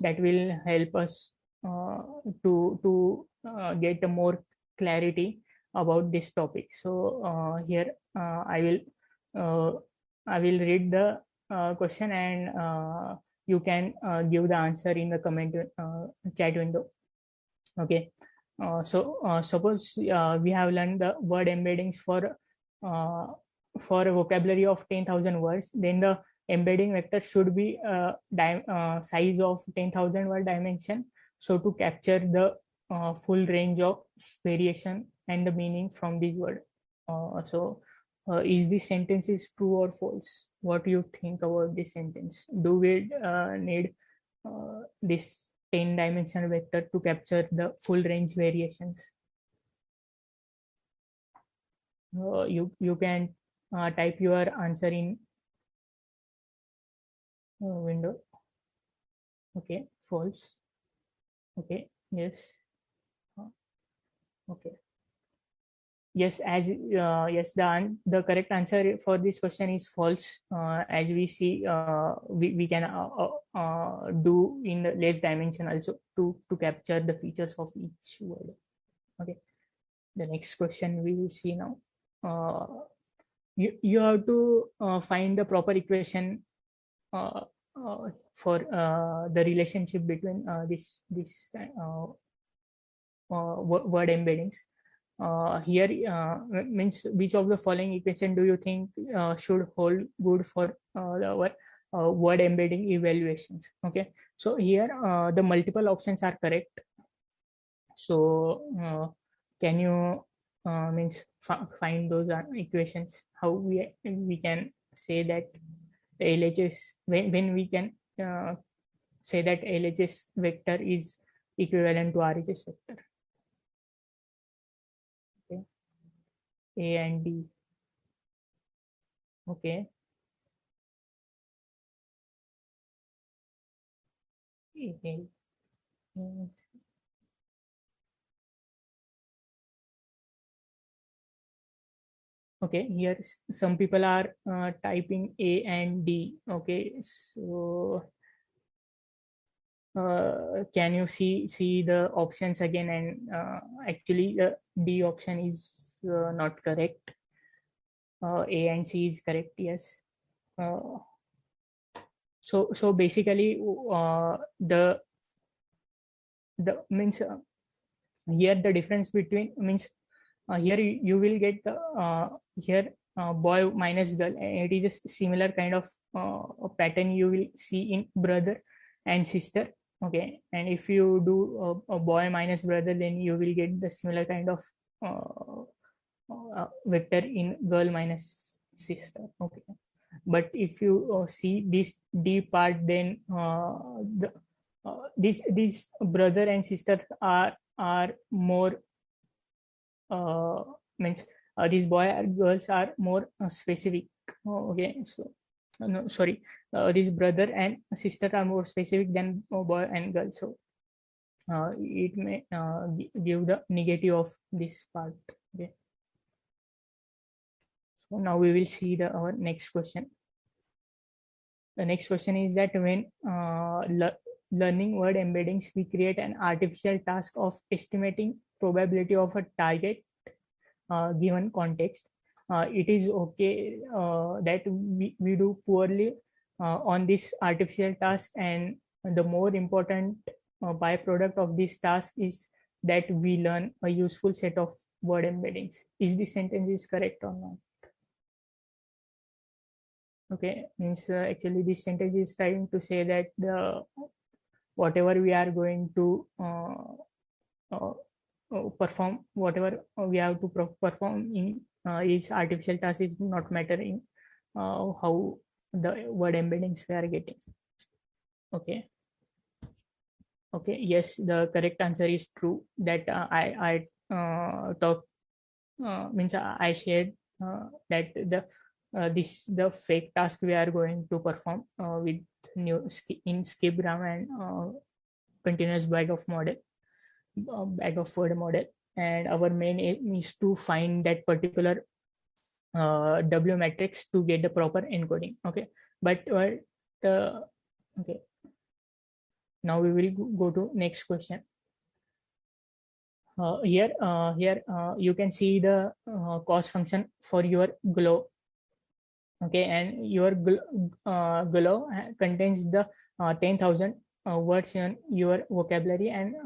that will help us to get a more clarity about this topic. So here uh, I will read the question, and you can give the answer in the comment chat window. Okay. Suppose we have learned the word embeddings uh, for a vocabulary of 10,000 words, then the embedding vector should be size of 10,000 word dimension, so to capture the full range of variation and the meaning from these words. Is this sentence is true or false? What do you think about this sentence? Do we need this 10 dimensional vector to capture the full range variations? You can type your answer in window. Okay, false. Okay, yes. Okay, yes. As yes, the correct answer for this question is false. As we see, we can do in the less dimension also to capture the features of each word. Okay, the next question we will see now. You have to find the proper equation uh, for the relationship between word embeddings. Here means, which of the following equation do you think should hold good for our word embedding evaluations? Okay, so here the multiple options are correct. So can you means find those equations? How we can say that the LHS, when we can say that LHS vector is equivalent to RHS vector? Okay, A and D. Okay, A. Okay, here some people are typing A and D. Okay, so can you see the options again? And actually the D option is not correct. A and C is correct. Yes. uh, so basically the means here the difference between means here you will get the here boy minus girl, and it is a similar kind of pattern you will see in brother and sister. Okay, and if you do a boy minus brother, then you will get the similar kind of uh, vector in girl minus sister. Okay, but if you see this D part, then these brother and sister are more means these boy and girls are more specific. Okay, so no, sorry, these brother and sister are more specific than boy and girl. So it may give the negative of this part. Okay, so now we will see our next question. The next question is that when learning word embeddings, we create an artificial task of estimating probability of a target given context. It is okay that we do poorly on this artificial task, and the more important byproduct of this task is that we learn a useful set of word embeddings. Is this sentence is correct or not? Okay, means actually this sentence is trying to say that the whatever we are going to uh, perform, whatever we have to perform in each artificial task is not mattering how the word embeddings we are getting. Okay, okay, yes, the correct answer is true, that I talk means I shared that the fake task we are going to perform with new in skipgram and continuous bag of model, bag of word model, and our main aim is to find that particular W matrix to get the proper encoding. Okay, but the okay Now we will go to next question. Here you can see the cost function for your glow. Okay, and your glow contains the 10,000 words in your vocabulary, and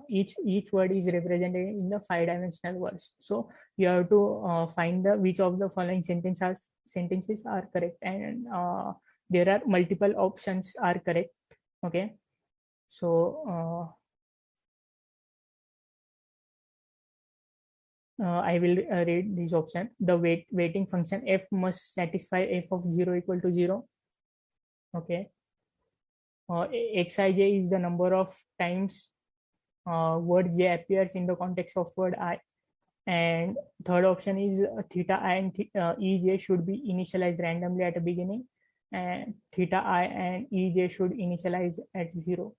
each word is represented in the 5-dimensional words. So you have to find the which of the following sentences are correct, and there are multiple options are correct. Okay, so I will read this option. The weighting function f must satisfy f of 0 equal to 0. Okay. Xij is the number of times word j appears in the context of word I. And third option is theta I and ej should be initialized randomly at the beginning, and theta I and ej should initialize at 0.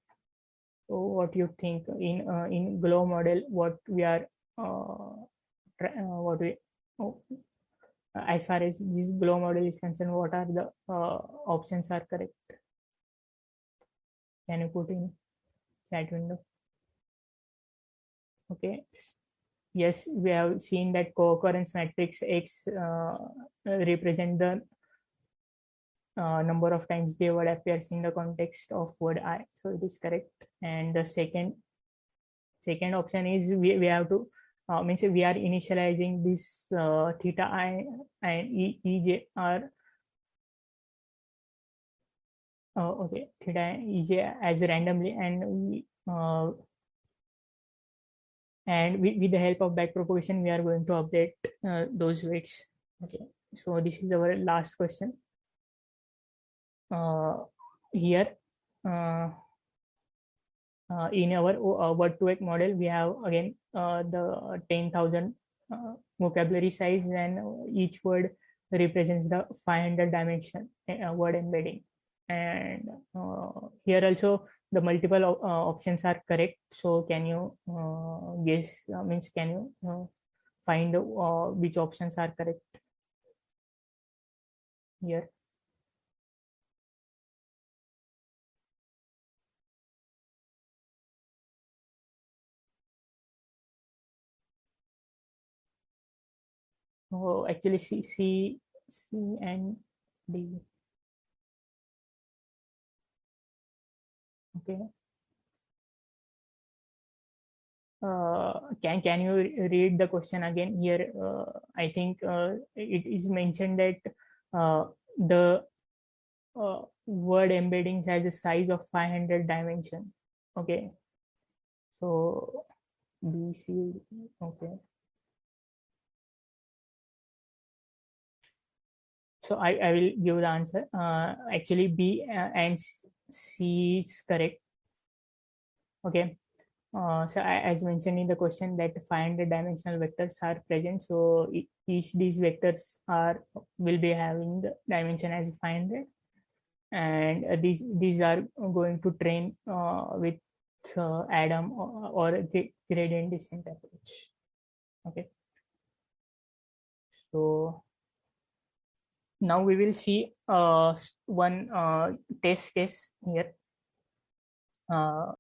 So what you think in glow model, what we are what we oh, as far as this glow model is concerned, what are the options are correct? Can you put in chat window? Okay. Yes, we have seen that co-occurrence matrix X represent the number of times the word appears in the context of word I. So it is correct. And the second option is we have to means we are initializing this theta I and ej are okay, theta and ej as randomly, and with the help of backpropagation we are going to update those weights. Okay, so this is our last question. Here in our word to vec model, we have again the 10,000 vocabulary size, and each word represents the 500 dimension word embedding. And here also the multiple options are correct. So can you guess, means can you find which options are correct here? Oh, actually C and D. Okay. Can you read the question again here? I think it is mentioned that the word embeddings has a size of 500 dimension. Okay. So B, C, okay. So I will give the answer. Actually B and C is correct. Okay. So as mentioned in the question that 500 dimensional vectors are present. So each these vectors will be having the dimension as 500, and these are going to train with Adam or the gradient descent approach. Okay. So now we will see one test case here.